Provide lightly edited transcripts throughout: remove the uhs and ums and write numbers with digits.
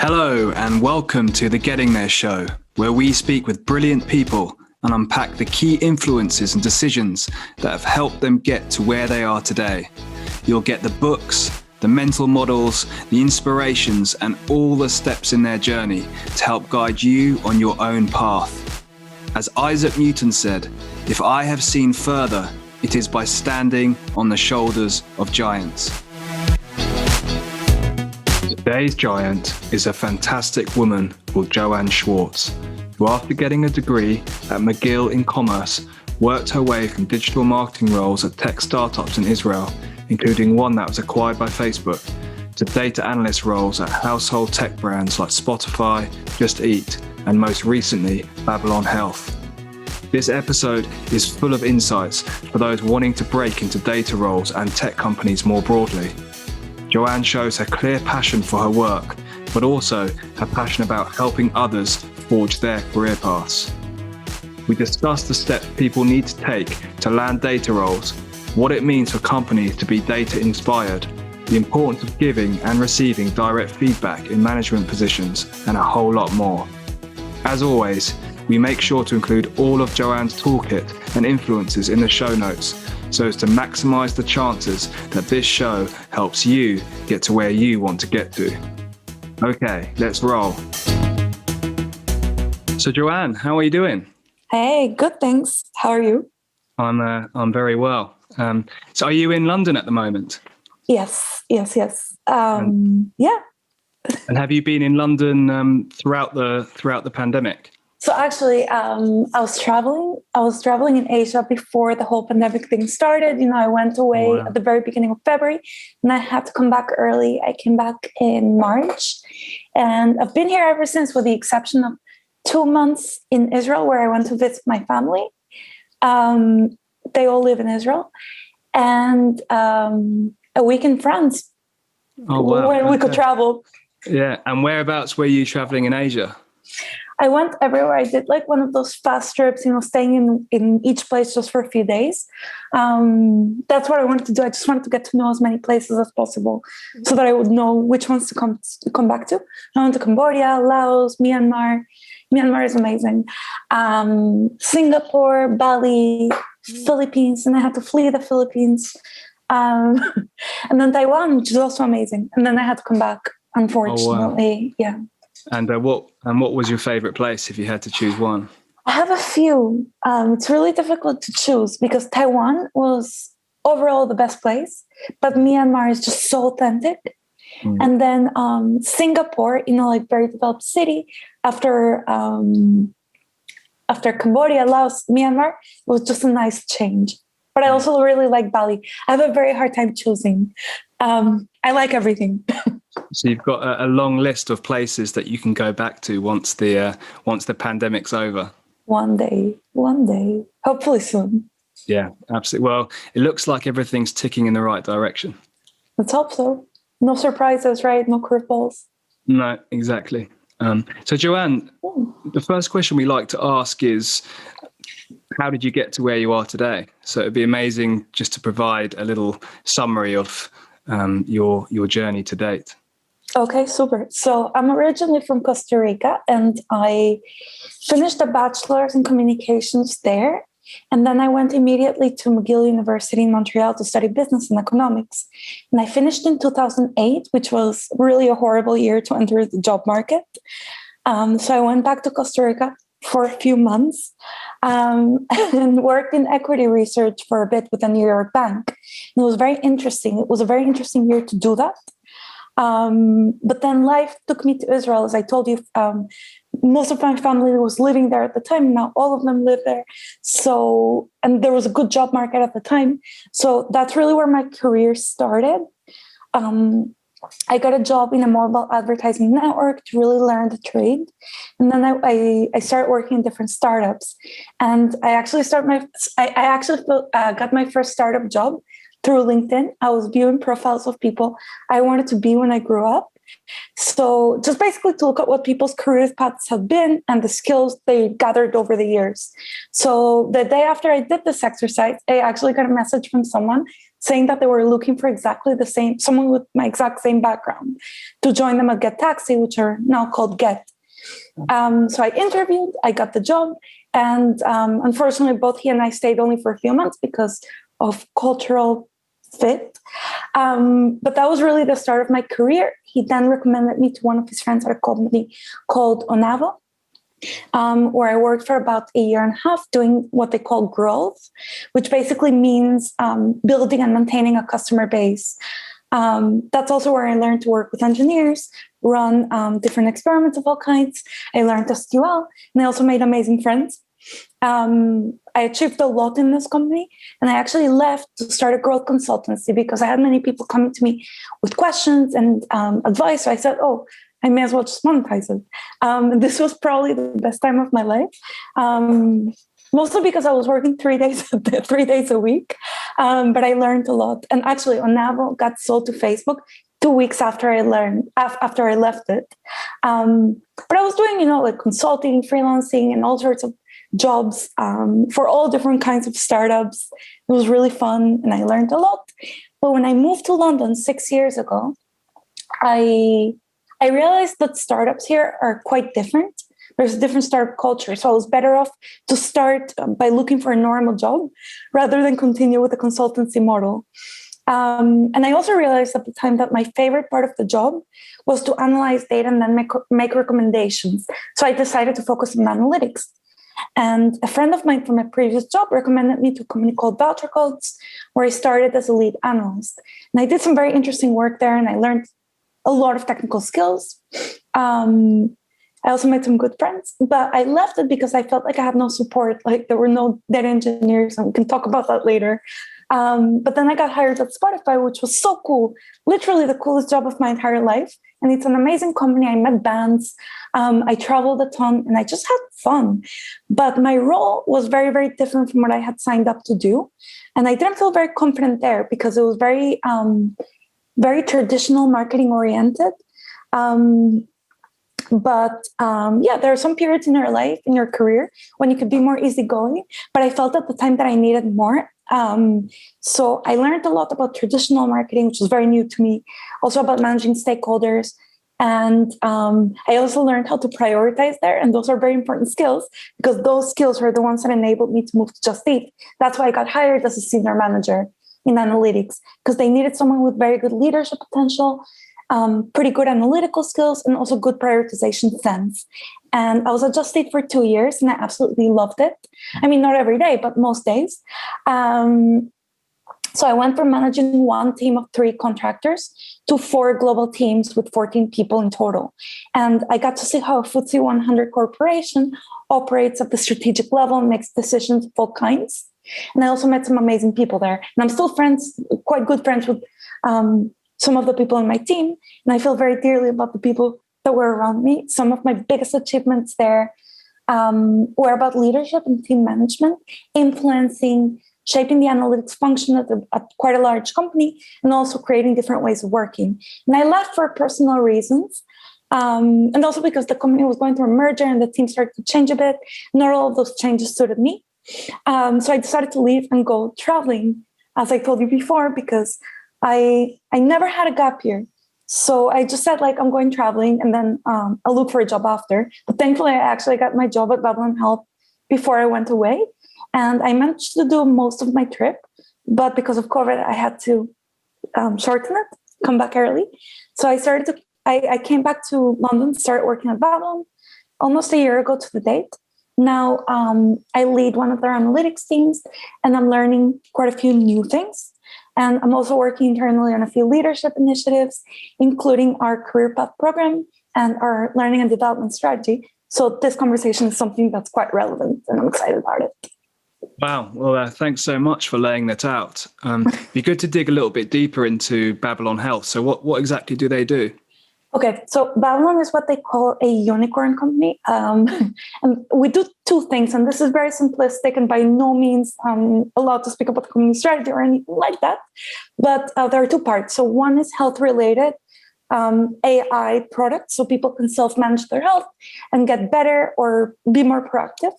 Hello and welcome to the Getting There Show, where we speak with brilliant people and unpack the key influences and decisions that have helped them get to where they are today. You'll get the books, the mental models, the inspirations, and all the steps in their journey to help guide you on your own path. As Isaac Newton said, "If I have seen further, it is by standing on the shoulders of giants." Today's giant is a fantastic woman called Joanne Schwartz, who after getting a degree at McGill in commerce, worked her way from digital marketing roles at tech startups in Israel, including one that was acquired by Facebook, to data analyst roles at household tech brands like Spotify, Just Eat, and most recently, Babylon Health. This episode is full of insights for those wanting to break into data roles and tech companies more broadly. Joanne shows her clear passion for her work, but also her passion about helping others forge their career paths. We discuss the steps people need to take to land data roles, what it means for companies to be data inspired, the importance of giving and receiving direct feedback in management positions, and a whole lot more. As always, we make sure to include all of Joanne's toolkit and influences in the show notes, so as to maximize the chances that this show helps you get to where you want to get to. Okay, let's roll. So Joanne, how are you doing? Hey, good, thanks. How are you? I'm very well. So are you in London at the moment? Yes. Yeah. And have you been in London throughout the pandemic? So actually, I was traveling in Asia before the whole pandemic thing started. I went away at the very beginning of February, and I had to come back early. I came back in March, and I've been here ever since, with the exception of 2 months in Israel, where I went to visit my family. They all live in Israel, and a week in France. Oh, wow. When we could travel. Yeah, and whereabouts were you traveling in Asia? I went everywhere. I did like one of those fast trips, staying in each place just for a few days. That's what I wanted to do. I just wanted to get to know as many places as possible so that I would know which ones to come back to. I went to Cambodia, Laos, Myanmar. Myanmar is amazing. Singapore, Bali, Philippines, and I had to flee the Philippines. And then Taiwan, which is also amazing. And then I had to come back, unfortunately. Oh, wow. Yeah. And what was your favorite place if you had to choose one? I have a few. It's really difficult to choose because Taiwan was overall the best place, but Myanmar is just so authentic. And then Singapore, like very developed city. After Cambodia, Laos, Myanmar, it was just a nice change. But I also really like Bali. I have a very hard time choosing. I like everything. So you've got a long list of places that you can go back to once the pandemic's over. One day, hopefully soon. Yeah, absolutely. Well, it looks like everything's ticking in the right direction. Let's hope so. No surprises, right? No curveballs. No, exactly. So Joanne, the first question we like to ask is, how did you get to where you are today? So it'd be amazing just to provide a little summary of your journey to date. Okay, super. So I'm originally from Costa Rica, and I finished a bachelor's in communications there. And then I went immediately to McGill University in Montreal to study business and economics. And I finished in 2008, which was really a horrible year to enter the job market. So I went back to Costa Rica for a few months and worked in equity research for a bit with a New York bank. And it was very interesting. It was a very interesting year to do that. But then life took me to Israel. As I told you, most of my family was living there at the time. Now all of them live there. So, and there was a good job market at the time. So that's really where my career started. I got a job in a mobile advertising network to really learn the trade. And then I started working in different startups. And I actually got my first startup job through LinkedIn. I was viewing profiles of people I wanted to be when I grew up. So just basically to look at what people's career paths have been and the skills they gathered over the years. So the day after I did this exercise, I actually got a message from someone saying that they were looking for exactly the same, someone with my exact same background to join them at Get Taxi, which are now called Get. So I interviewed, I got the job, and unfortunately, both he and I stayed only for a few months because of cultural fit. But that was really the start of my career. He then recommended me to one of his friends at a company called Onavo, where I worked for about a year and a half doing what they call growth, which basically means building and maintaining a customer base. That's also where I learned to work with engineers, run different experiments of all kinds. I learned SQL, and I also made amazing friends. I achieved a lot in this company, and I actually left to start a growth consultancy because I had many people coming to me with questions and advice. So I said, oh, I may as well just monetize it. And this was probably the best time of my life. Mostly because I was working 3 days a week, but I learned a lot. And actually, Onavo got sold to Facebook 2 weeks after I left it. But I was doing, like consulting, freelancing, and all sorts of jobs for all different kinds of startups. It was really fun, and I learned a lot. But when I moved to London 6 years ago, I realized that startups here are quite different. There's a different startup culture. So I was better off to start by looking for a normal job rather than continue with the consultancy model. And I also realized at the time that my favorite part of the job was to analyze data and then make recommendations. So I decided to focus on analytics. And a friend of mine from my previous job recommended me to a company called Voucher Codes, where I started as a lead analyst. And I did some very interesting work there, and I learned a lot of technical skills. I also made some good friends, but I left it because I felt like I had no support. Like there were no data engineers, and we can talk about that later. But then I got hired at Spotify, which was so cool. Literally the coolest job of my entire life. And it's an amazing company. I met bands. I traveled a ton, and I just had fun. But my role was very, very different from what I had signed up to do. And I didn't feel very confident there because it was very, very traditional marketing oriented. But there are some periods in your life, in your career, when you could be more easygoing. But I felt at the time that I needed more. So I learned a lot about traditional marketing, which was very new to me, also about managing stakeholders. And I also learned how to prioritize there. And those are very important skills because those skills were the ones that enabled me to move to Just Eat. That's why I got hired as a senior manager in analytics, because they needed someone with very good leadership potential, pretty good analytical skills, and also good prioritization sense. And I was at Just Eat for 2 years, and I absolutely loved it. I mean, not every day, but most days. So I went from managing one team of 3 contractors to 4 global teams with 14 people in total. And I got to see how a FTSE 100 corporation operates at the strategic level and makes decisions of all kinds. And I also met some amazing people there. And I'm still quite good friends with some of the people on my team. And I feel very dearly about the people that were around me. Some of my biggest achievements there were about leadership and team management, influencing, shaping the analytics function at quite a large company, and also creating different ways of working. And I left for personal reasons. And also because the company was going through a merger and the team started to change a bit. Not all of those changes suited me. So I decided to leave and go traveling, as I told you before, because I never had a gap year. So I just said, I'm going traveling, and then I'll look for a job after. But thankfully, I actually got my job at Babylon Health before I went away. And I managed to do most of my trip. But because of COVID, I had to shorten it, come back early. So I came back to London, started working at Babylon almost a year ago to the date. Now I lead one of their analytics teams, and I'm learning quite a few new things. And I'm also working internally on a few leadership initiatives, including our career path program and our learning and development strategy. So this conversation is something that's quite relevant, and I'm excited about it. Wow. Well, thanks so much for laying that out. Be good to dig a little bit deeper into Babylon Health. So what exactly do they do? Okay, so Babylon is what they call a unicorn company. And we do 2 things, and this is very simplistic and by no means allowed to speak about the company strategy or anything like that. But there are 2 parts. So one is health-related AI products, so people can self-manage their health and get better or be more proactive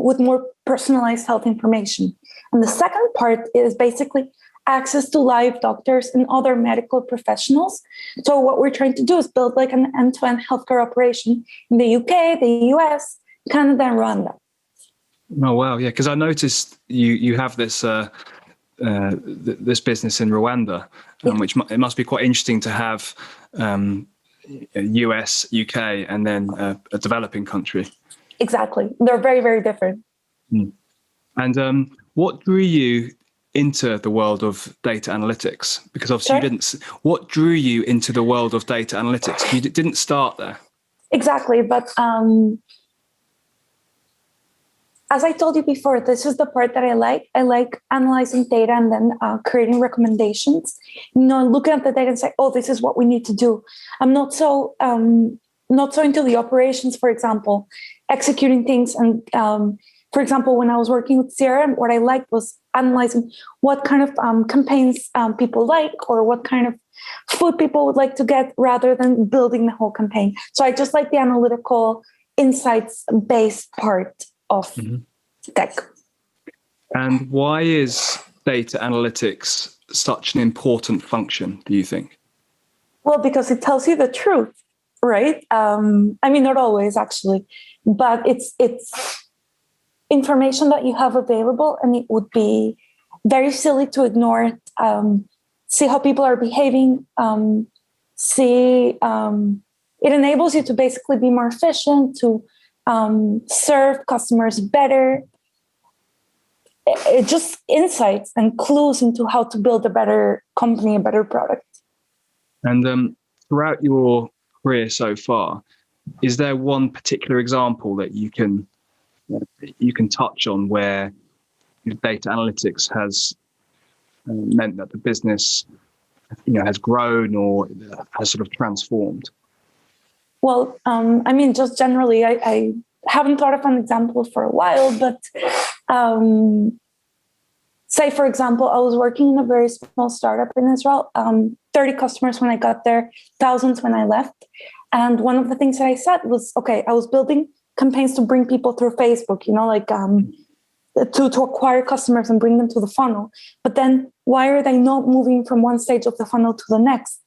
with more personalized health information. And the second part is basically access to live doctors and other medical professionals. So what we're trying to do is build like an end-to-end healthcare operation in the UK, the US, Canada, and Rwanda. Oh wow, yeah, because I noticed you have this this business in Rwanda, which it must be quite interesting to have US, UK, and then a developing country. Exactly, they're very, very different. And what drew you into the world of data analytics? Because obviously you didn't. What drew you into the world of data analytics? You didn't start there. Exactly, but as I told you before, this is the part that I like. I like analyzing data and then creating recommendations. Looking at the data and say, "Oh, this is what we need to do." I'm not so into the operations, for example, executing things. And for example, when I was working with CRM, what I liked was analyzing what kind of campaigns people like, or what kind of food people would like to get, rather than building the whole campaign. So I just like the analytical, insights-based part of tech. And why is data analytics such an important function, do you think? Well, because it tells you the truth, right? I mean, not always, actually, but it's information that you have available, and it would be very silly to ignore it. See how people are behaving. It enables you to basically be more efficient, to serve customers better. It just insights and clues into how to build a better company, a better product. And throughout your career so far, is there one particular example that you can touch on where data analytics has meant that the business has grown or has sort of transformed? Well, I mean, just generally, I haven't thought of an example for a while, but say, for example, I was working in a very small startup in Israel, 30 customers when I got there, thousands when I left. And one of the things that I said was, okay, I was building campaigns to bring people through Facebook, to acquire customers and bring them to the funnel. But then why are they not moving from one stage of the funnel to the next?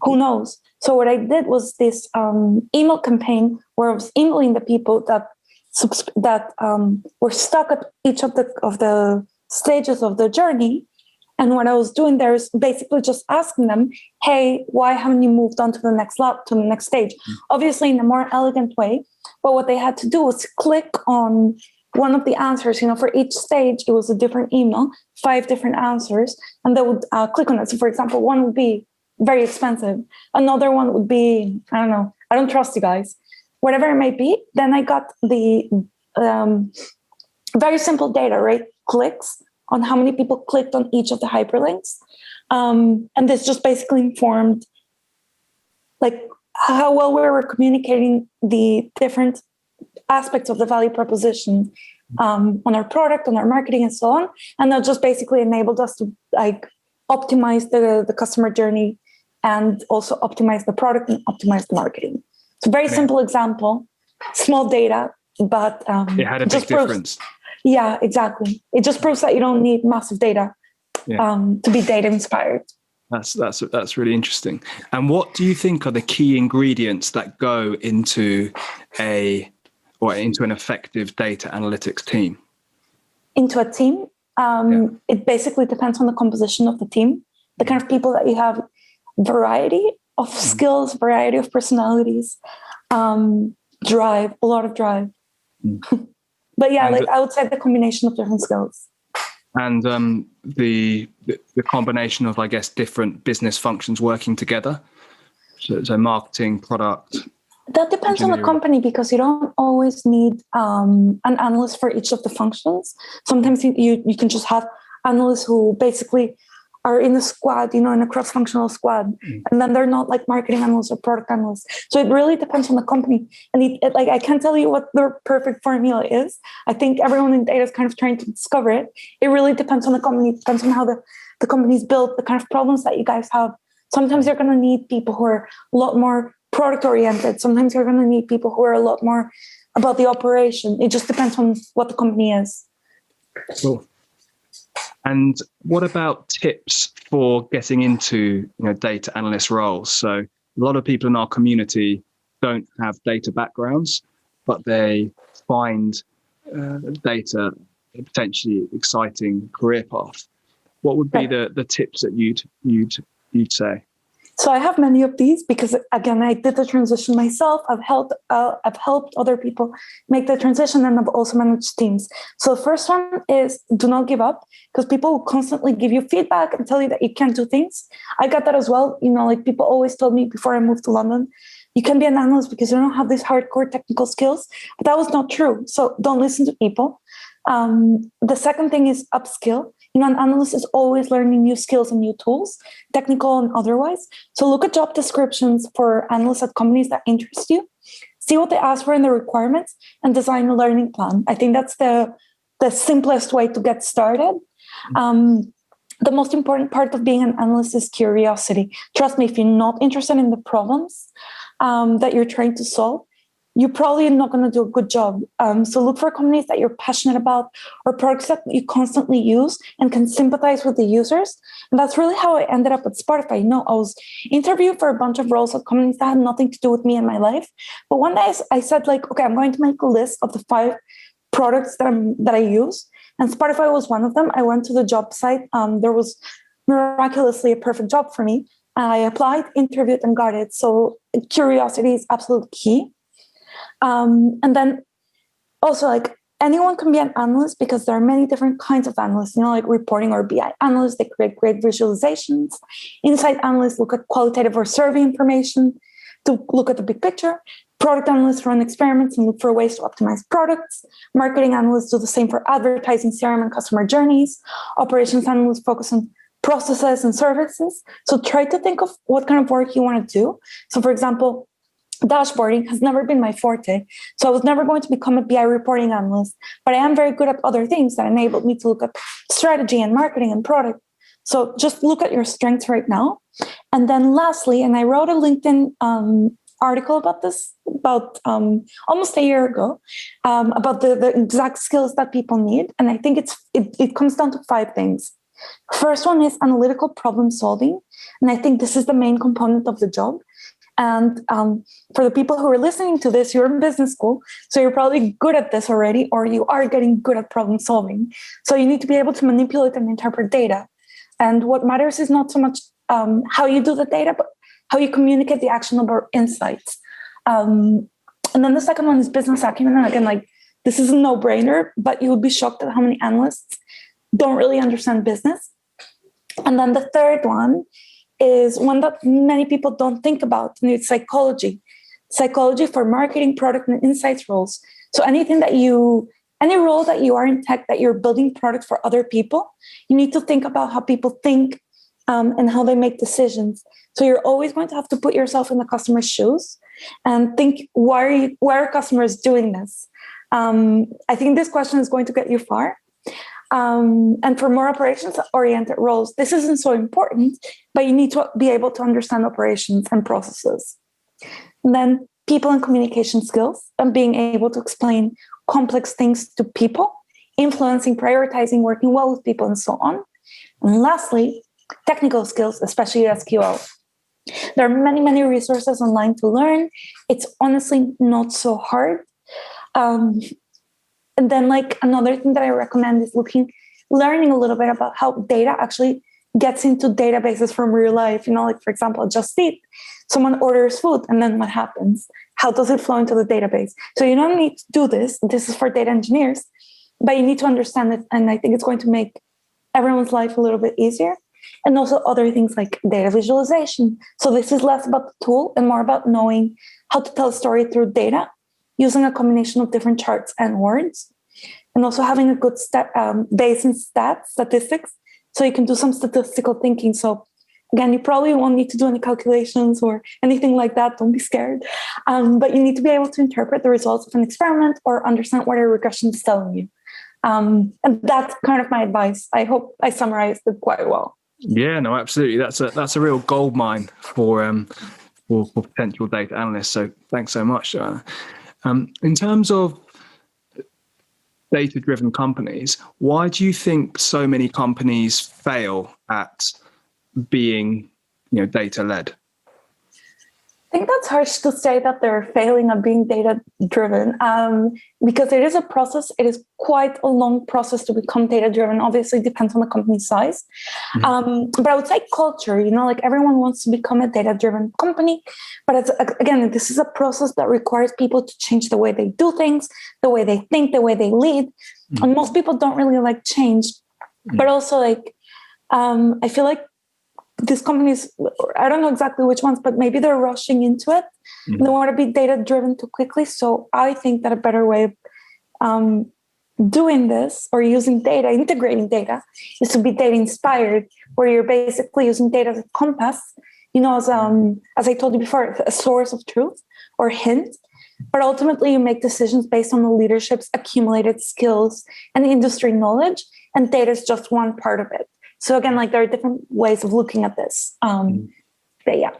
Who knows? So what I did was this email campaign where I was emailing the people that were stuck at each of the stages of the journey. And what I was doing there is basically just asking them, hey, why haven't you moved on to the next stage? Obviously in a more elegant way. But what they had to do was click on one of the answers. For each stage, it was a different email, 5 different answers, and they would click on it. So for example, one would be very expensive. Another one would be, I don't know, I don't trust you guys, whatever it may be. Then I got the very simple data, right? Clicks on how many people clicked on each of the hyperlinks. And this just basically informed like how well we were communicating the different aspects of the value proposition on our product, on our marketing, and so on. And that just basically enabled us to optimize the customer journey, and also optimize the product and optimize the marketing. It's a very simple example, small data, but it had a big difference. Yeah, exactly. It just proves that you don't need massive data to be data inspired. That's really interesting. And what do you think are the key ingredients that go into an effective data analytics team? Into a team? It basically depends on the composition of the team, the kind of people that you have, variety of skills, variety of personalities, drive, a lot of drive. But yeah, I would say the combination of different skills. And the combination of, I guess, different business functions working together. So marketing, product. That depends on the company, because you don't always need an analyst for each of the functions. Sometimes you can just have analysts who basically are in a squad, in a cross-functional squad, and then they're not like marketing analysts or product analysts. So it really depends on the company. And I can't tell you what the perfect formula is. I think everyone in data is kind of trying to discover it. It really depends on the company. It depends on how the company's built, the kind of problems that you guys have. Sometimes you're going to need people who are a lot more product-oriented. Sometimes you're going to need people who are a lot more about the operation. It just depends on what the company is. Cool. And what about tips for getting into data analyst roles? So a lot of people in our community don't have data backgrounds, but they find data a potentially exciting career path. What would be the tips that you'd say? So I have many of these because, again, I did the transition myself. I've helped other people make the transition, and I've also managed teams. So the first one is do not give up, because people will constantly give you feedback and tell you that you can't do things. I got that as well. Like people always told me before I moved to London, you can be an analyst because you don't have these hardcore technical skills. But that was not true. So don't listen to people. The second thing is upskill. An analyst is always learning new skills and new tools, technical and otherwise. So look at job descriptions for analysts at companies that interest you. See what they ask for in the requirements and design a learning plan. I think that's the simplest way to get started. The most important part of being an analyst is curiosity. Trust me, if you're not interested in the problems that you're trying to solve, you're probably not going to do a good job. So look for companies that you're passionate about or products that you constantly use and can sympathize with the users. And that's really how I ended up at Spotify. I was interviewed for a bunch of roles at companies that had nothing to do with me and my life. But one day I said, okay, I'm going to make a list of the 5 products that I use. And Spotify was one of them. I went to the job site. There was miraculously a perfect job for me. I applied, interviewed, and got it. So curiosity is absolutely key. And then also anyone can be an analyst because there are many different kinds of analysts, like reporting or BI analysts. They create great visualizations. Insight analysts look at qualitative or survey information to look at the big picture. Product analysts run experiments and look for ways to optimize products. Marketing analysts do the same for advertising, CRM, and customer journeys. Operations analysts focus on processes and services. So try to think of what kind of work you want to do. So for example, dashboarding has never been my forte. So I was never going to become a BI reporting analyst, but I am very good at other things that enabled me to look at strategy and marketing and product. So just look at your strengths right now. And then lastly, and I wrote a LinkedIn article about this almost a year ago, about the exact skills that people need. And I think it comes down to 5 things. First one is analytical problem solving. And I think this is the main component of the job. And for the people who are listening to this, you're in business school, so you're probably good at this already, or you are getting good at problem solving. So you need to be able to manipulate and interpret data. And what matters is not so much how you do the data, but how you communicate the actionable insights. And then the second one is business acumen. And again, this is a no-brainer, but you would be shocked at how many analysts don't really understand business. And then the third one is one that many people don't think about, and it's psychology for marketing, product, and insights roles. So any role that you are in tech, that you're building products for other people, you need to think about how people think and how they make decisions. So you're always going to have to put yourself in the customer's shoes and think, why are customers doing this? I think this question is going to get you far. And for more operations-oriented roles, this isn't so important, but you need to be able to understand operations and processes. And then people and communication skills and being able to explain complex things to people, influencing, prioritizing, working well with people, and so on. And lastly, technical skills, especially SQL. There are many, many resources online to learn. It's honestly not so hard. And then another thing that I recommend is learning a little bit about how data actually gets into databases from real life. For example, Just Eat, someone orders food and then what happens? How does it flow into the database? So you don't need to do this. This is for data engineers, but you need to understand it. And I think it's going to make everyone's life a little bit easier. And also other things like data visualization. So this is less about the tool and more about knowing how to tell a story through data, using a combination of different charts and words, and also having a good base in statistics, so you can do some statistical thinking. So again, you probably won't need to do any calculations or anything like that. Don't be scared. But you need to be able to interpret the results of an experiment or understand what a regression is telling you. And that's kind of my advice. I hope I summarized it quite well. Yeah, no, absolutely. That's a real gold mine for potential data analysts. So thanks so much, Joanna. In terms of data-driven companies, why do you think so many companies fail at being, data-led? I think that's harsh to say that they're failing at being data driven, because it is a process. It is quite a long process to become data driven. Obviously, it depends on the company size. But I would say culture, like everyone wants to become a data driven company. But again, this is a process that requires people to change the way they do things, the way they think, the way they lead. And most people don't really like change. But also, I feel like these companies, I don't know exactly which ones, but maybe they're rushing into it. They want to be data driven too quickly. So I think that a better way of doing this or using data, integrating data, is to be data inspired, where you're basically using data as a compass, as I told you before, a source of truth or hint. But ultimately, you make decisions based on the leadership's accumulated skills and industry knowledge, and data is just one part of it. So again, there are different ways of looking at this. But yeah.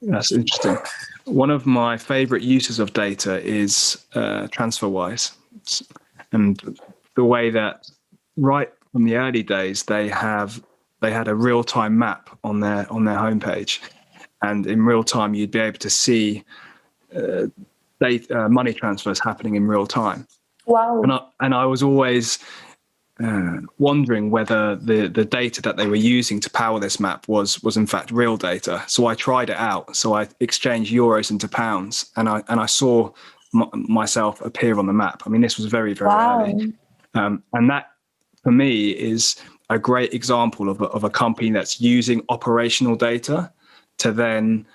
That's interesting. One of my favorite uses of data is TransferWise. And the way that right from the early days, they had a real-time map on their homepage. And in real time, you'd be able to see money transfers happening in real time. Wow. And I was always wondering whether the data that they were using to power this map was in fact real data. So I tried it out. So I exchanged euros into pounds, and I saw myself appear on the map. I mean, this was very, very early. And that, for me, is a great example of a company that's using operational data to then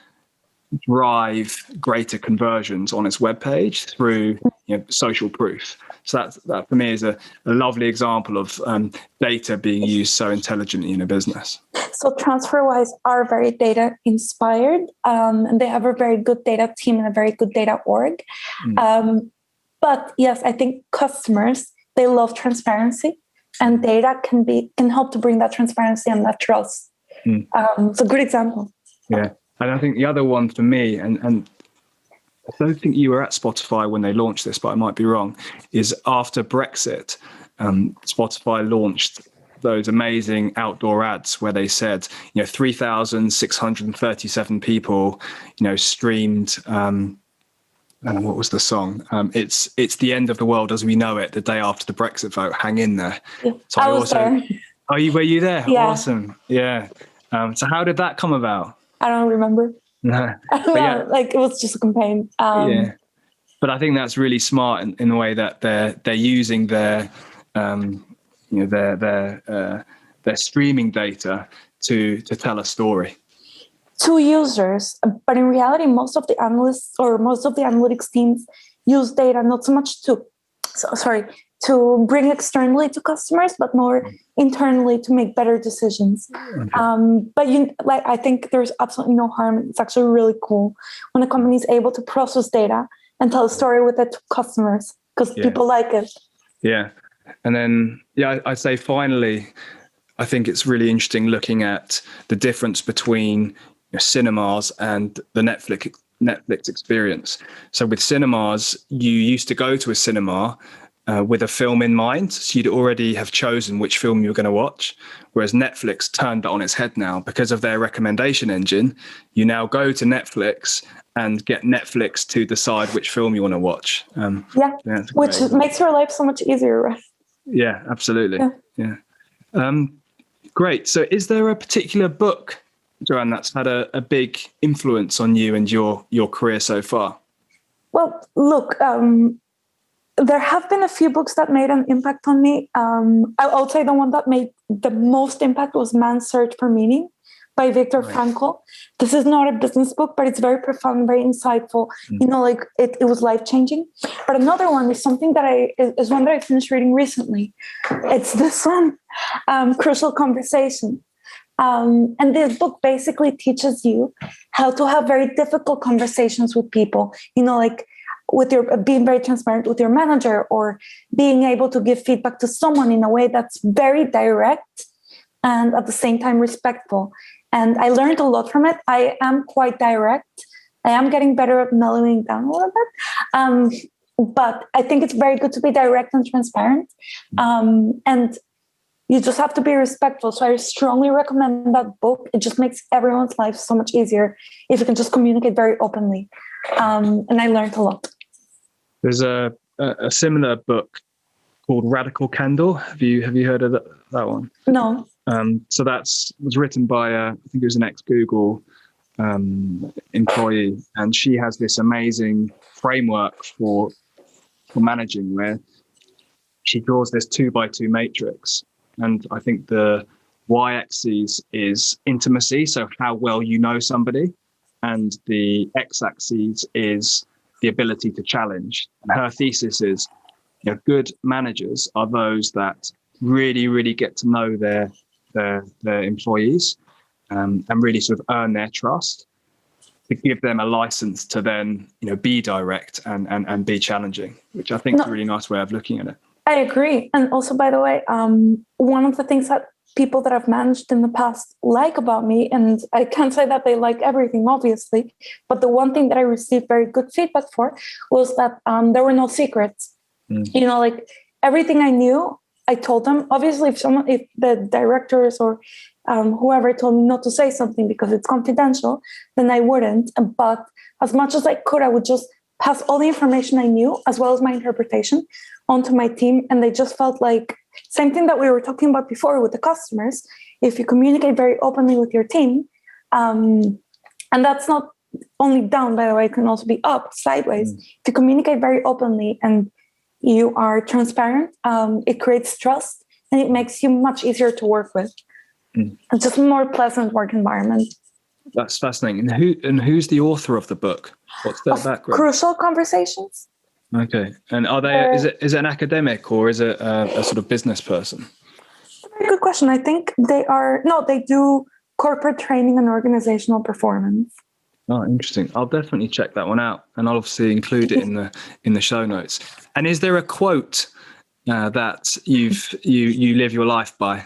drive greater conversions on its webpage through social proof. So that for me is a lovely example of data being used so intelligently in a business. So TransferWise are very data inspired, and they have a very good data team and a very good data org. But yes, I think customers, they love transparency, and data can help to bring that transparency and that trust. It's a good example. Yeah. And I think the other one for me, and I don't think you were at Spotify when they launched this, but I might be wrong, is after Brexit, Spotify launched those amazing outdoor ads where they said, 3,637 people, streamed, what was the song? It's the end of the world as we know it, the day after the Brexit vote, hang in there. So I was there. Were you there? Yeah. Awesome. Yeah. So how did that come about? I don't remember. No. Yeah. It was just a campaign. Yeah. But I think that's really smart in the way that they're using their streaming data to tell a story. To users, but in reality, most of the analysts or most of the analytics teams use data not so much to bring externally to customers, but more internally to make better decisions. Okay. But I think there's absolutely no harm. It's actually really cool when a company is able to process data and tell a story with it to customers, because people like it. Yeah. And then, I'd say finally, I think it's really interesting looking at the difference between cinemas and the Netflix experience. So with cinemas, you used to go to a cinema with a film in mind. So you'd already have chosen which film you were going to watch. Whereas Netflix turned that on its head now. Because of their recommendation engine, you now go to Netflix and get Netflix to decide which film you want to watch. Which makes your life so much easier, right? Yeah, absolutely. Yeah. Great. So is there a particular book, Joanne, that's had a big influence on you and your career so far? Well, look, there have been a few books that made an impact on me. I would say the one that made the most impact was Man's Search for Meaning by Viktor Frankl. This is not a business book, but it's very profound, very insightful. It was life-changing. But another one is something that I finished reading recently. It's this one, Crucial Conversation. And this book basically teaches you how to have very difficult conversations with people, with being very transparent with your manager, or being able to give feedback to someone in a way that's very direct and at the same time respectful. And I learned a lot from it. I am quite direct. I am getting better at mellowing down a little bit. But I think it's very good to be direct and transparent. And you just have to be respectful. So I strongly recommend that book. It just makes everyone's life so much easier if you can just communicate very openly. And I learned a lot. There's a similar book called Radical Candle. Have you heard of that one? No. So was written by I think it was an ex-Google employee, and she has this amazing framework for managing, where she draws this 2x2 matrix. And I think the y-axis is intimacy, so how well you know somebody, and the x-axis is the ability to challenge. And her thesis is, good managers are those that really, really get to know their employees, and really sort of earn their trust, to give them a license to then, be direct and be challenging, which I think is a really nice way of looking at it. I agree. And also, by the way, one of the things that people that I've managed in the past like about me, and I can't say that they like everything, obviously, but the one thing that I received very good feedback for was that there were no secrets. Like everything I knew, I told them. Obviously, if the directors or whoever told me not to say something because it's confidential, then I wouldn't. But as much as I could, I would just pass all the information I knew, as well as my interpretation, onto my team. And they just felt like, same thing that we were talking about before with the customers, if you communicate very openly with your team, and that's not only down, by the way, it can also be up, sideways. If you communicate very openly and you are transparent, it creates trust, and it makes you much easier to work with. It's just a more pleasant work environment. That's fascinating. And who's the author of the book? What's their background? Crucial Conversations. Okay. And are they? Is it an academic, or is it a sort of business person? Very good question. I think they do corporate training and organizational performance. Oh, interesting. I'll definitely check that one out, and I'll obviously include it in the show notes. And is there a quote that you live your life by?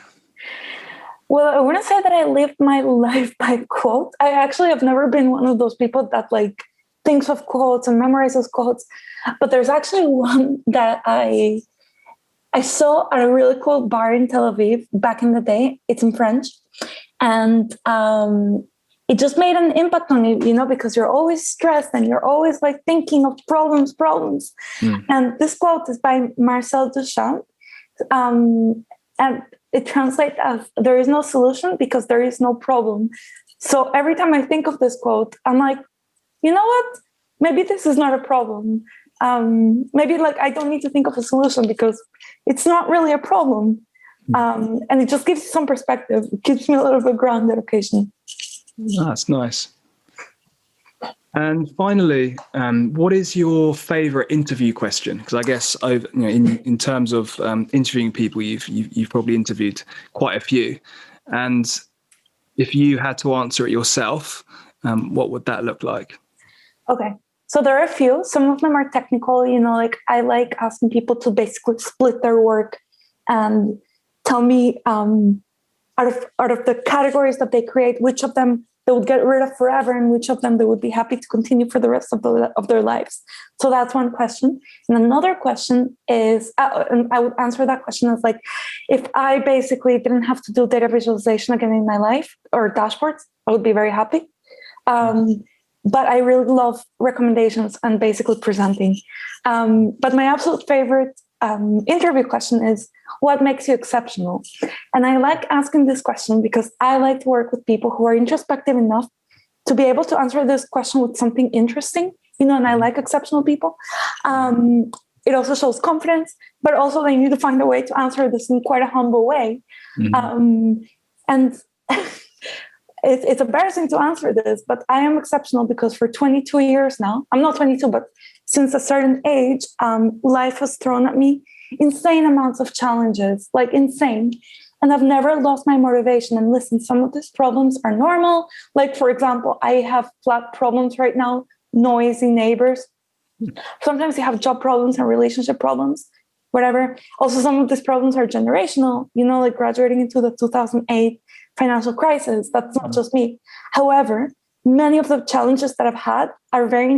Well, I wouldn't say that I lived my life by quote. I actually have never been one of those people that like thinks of quotes and memorizes quotes. But there's actually one that I saw at a really cool bar in Tel Aviv back in the day. It's in French. And it just made an impact on you, because you're always stressed and you're always like thinking of problems. And this quote is by Marcel Duchamp. And it translates as, there is no solution because there is no problem. So every time I think of this quote, I'm like, you know what? Maybe this is not a problem. Maybe like I don't need to think of a solution because it's not really a problem. And it just gives you some perspective. It keeps me a little bit grounded occasionally. Oh, that's nice. And finally, what is your favorite interview question? Because I guess in terms of interviewing people, you've probably interviewed quite a few. And if you had to answer it yourself, what would that look like? Okay. So there are a few. Some of them are technical. Like I like asking people to basically split their work and tell me out of the categories that they create, which of them they would get rid of forever and which of them they would be happy to continue for the rest of their lives. So that's one question. And another question is, and I would answer that question as like, if I basically didn't have to do data visualization again in my life or dashboards, I would be very happy. But I really love recommendations and basically presenting. But my absolute favorite interview question is, what makes you exceptional? And I like asking this question because I like to work with people who are introspective enough to be able to answer this question with something interesting, and I like exceptional people. It also shows confidence, but also they need to find a way to answer this in quite a humble way. And it's embarrassing to answer this, but I am exceptional because for 22 years now, I'm not 22, but since a certain age, life has thrown at me insane amounts of challenges, like insane. And I've never lost my motivation. And listen, some of these problems are normal. Like, for example, I have flat problems right now, noisy neighbors. Sometimes you have job problems and relationship problems, whatever. Also, some of these problems are generational, like graduating into the 2008 financial crisis. That's not just me. However, many of the challenges that I've had are very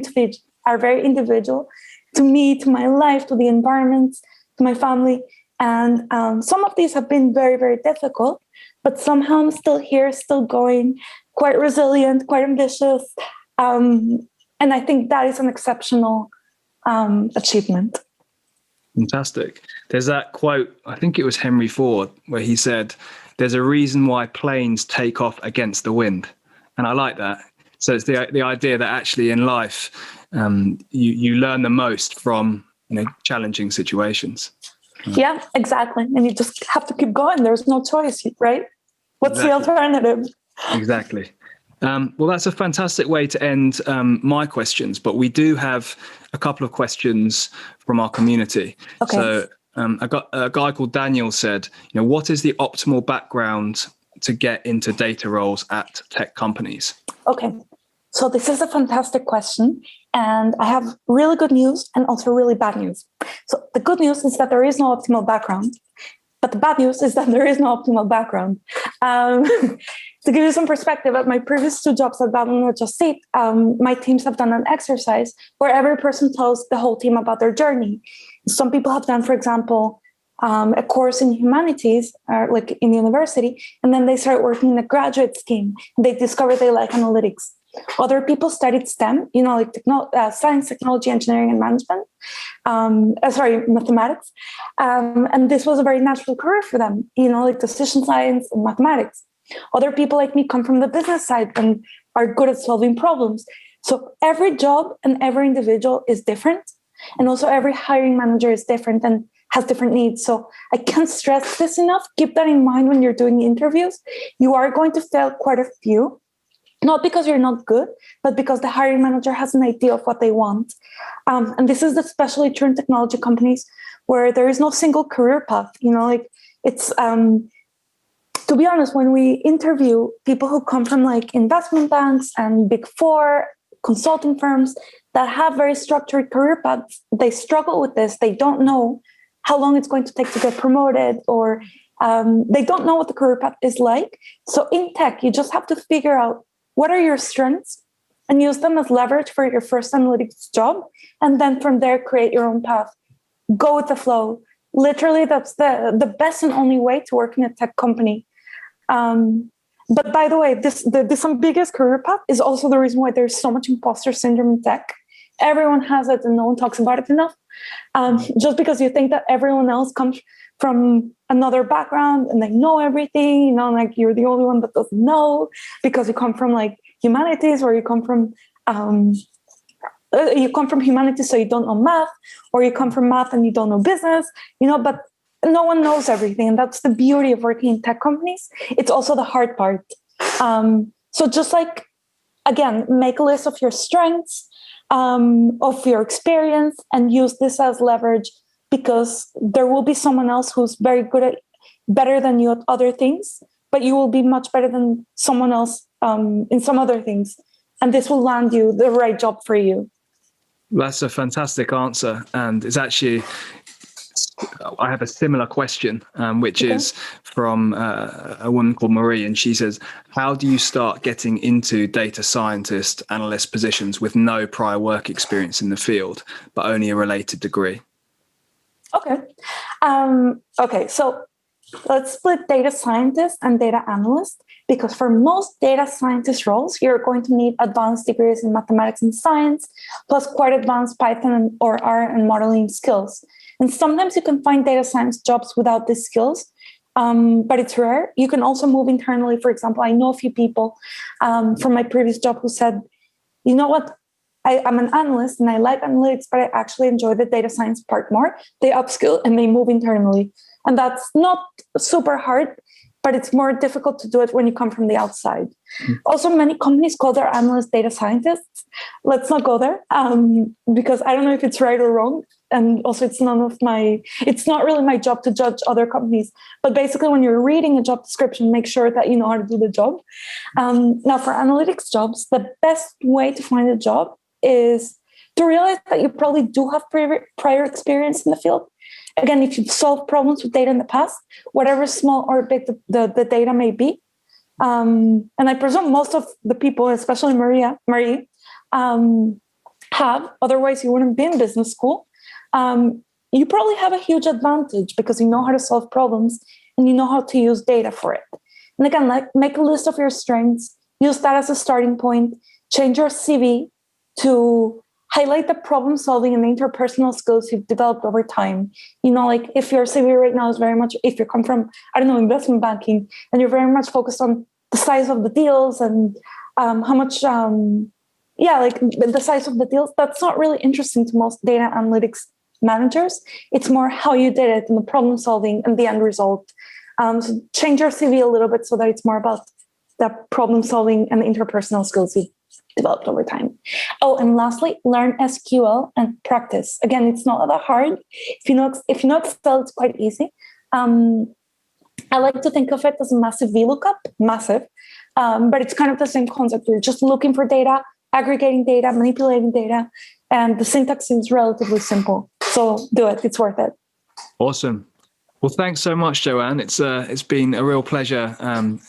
individual. to me, to my life, to the environment, to my family. And some of these have been very, very difficult, but somehow I'm still here, still going, quite resilient, quite ambitious. And I think that is an exceptional achievement. Fantastic. There's that quote, I think it was Henry Ford, where he said, there's a reason why planes take off against the wind. And I like that. So it's the idea that actually in life, you learn the most from challenging situations. Yeah, exactly. And you just have to keep going. There's no choice, right? What's the alternative? Exactly. Well, that's a fantastic way to end my questions, but we do have a couple of questions from our community. Okay. So a guy called Daniel said, what is the optimal background to get into data roles at tech companies? Okay. So this is a fantastic question. And I have really good news and also really bad news. So the good news is that there is no optimal background. But the bad news is that there is no optimal background. To give you some perspective, at my previous 2 jobs at Babylon Just Seat, my teams have done an exercise where every person tells the whole team about their journey. Some people have done, for example, a course in humanities, like in university, and then they start working in a graduate scheme. They discover they like analytics. Other people studied STEM, like science, technology, engineering, and management. Mathematics. And this was a very natural career for them, like decision science and mathematics. Other people like me come from the business side and are good at solving problems. So every job and every individual is different. And also every hiring manager is different and has different needs. So I can't stress this enough. Keep that in mind when you're doing interviews. You are going to fail quite a few. Not because you're not good, but because the hiring manager has an idea of what they want. And this is especially true in technology companies where there is no single career path. It's, to be honest, when we interview people who come from like investment banks and Big Four consulting firms that have very structured career paths, they struggle with this. They don't know how long it's going to take to get promoted, or they don't know what the career path is like. So in tech, you just have to figure out what are your strengths and use them as leverage for your first analytics job. And then from there, create your own path. Go with the flow. Literally, that's the best and only way to work in a tech company. But by the way, this ambiguous career path is also the reason why there's so much imposter syndrome in tech. Everyone has it and no one talks about it enough. Just because you think that everyone else comes from another background and they know everything, like you're the only one that doesn't know because you come from like humanities, or you come from humanities so you don't know math, or you come from math and you don't know business, but no one knows everything. And that's the beauty of working in tech companies. It's also the hard part. So just like, again, make a list of your strengths, of your experience, and use this as leverage, because there will be someone else who's better than you at other things, but you will be much better than someone else in some other things. And this will land you the right job for you. That's a fantastic answer. And it's actually, I have a similar question, which is from a woman called Marie. And she says, how do you start getting into data scientist, analyst positions with no prior work experience in the field, but only a related degree? Okay. So let's split data scientist and data analyst, because for most data scientist roles, you're going to need advanced degrees in mathematics and science, plus quite advanced Python or R and modeling skills. And sometimes you can find data science jobs without these skills, but it's rare. You can also move internally. For example, I know a few people from my previous job who said, you know what? I'm an analyst and I like analytics, but I actually enjoy the data science part more. They upskill and they move internally. And that's not super hard, but it's more difficult to do it when you come from the outside. Also, many companies call their analysts data scientists. Let's not go there, because I don't know if it's right or wrong. And also it's not really my job to judge other companies. But basically, when you're reading a job description, make sure that you know how to do the job. Now, for analytics jobs, the best way to find a job is to realize that you probably do have prior experience in the field. Again, if you've solved problems with data in the past, whatever small or big the data may be. And I presume most of the people, especially Marie, have, otherwise you wouldn't be in business school, you probably have a huge advantage because you know how to solve problems and you know how to use data for it. And again, like, make a list of your strengths, use that as a starting point, change your CV to highlight the problem solving and the interpersonal skills you've developed over time. You know, like if your CV right now is very much, if you come from, I don't know, investment banking, and you're very much focused on the size of the deals and how much, like the size of the deals, that's not really interesting to most data analytics managers. It's more how you did it and the problem solving and the end result. So change your CV a little bit so that it's more about the problem solving and the interpersonal skills you developed over time. Oh, and lastly, learn SQL and practice. Again, it's not that hard. If you know Excel, it's quite easy. I like to think of it as a massive VLOOKUP, massive, but it's kind of the same concept. You're just looking for data, aggregating data, manipulating data, and the syntax is relatively simple. So do it. It's worth it. Awesome. Well, thanks so much, Joanne. It's been a real pleasure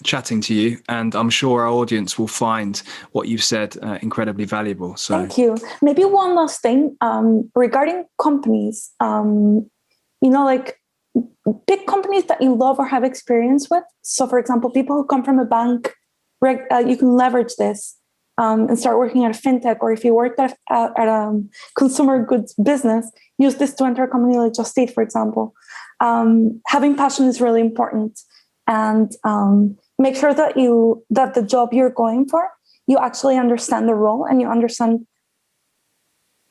chatting to you, and I'm sure our audience will find what you've said incredibly valuable. So thank you. Maybe one last thing regarding companies. Like big companies that you love or have experience with. So, for example, people who come from a bank, you can leverage this and start working at a fintech. Or if you worked at a consumer goods business, use this to enter a company like Just Eat, for example. Having passion is really important, and make sure that the job you're going for, you actually understand the role and you understand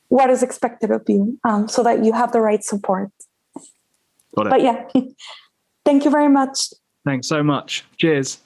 what is expected of you, so that you have the right support. Got it. But yeah, thank you very much. Thanks so much. Cheers.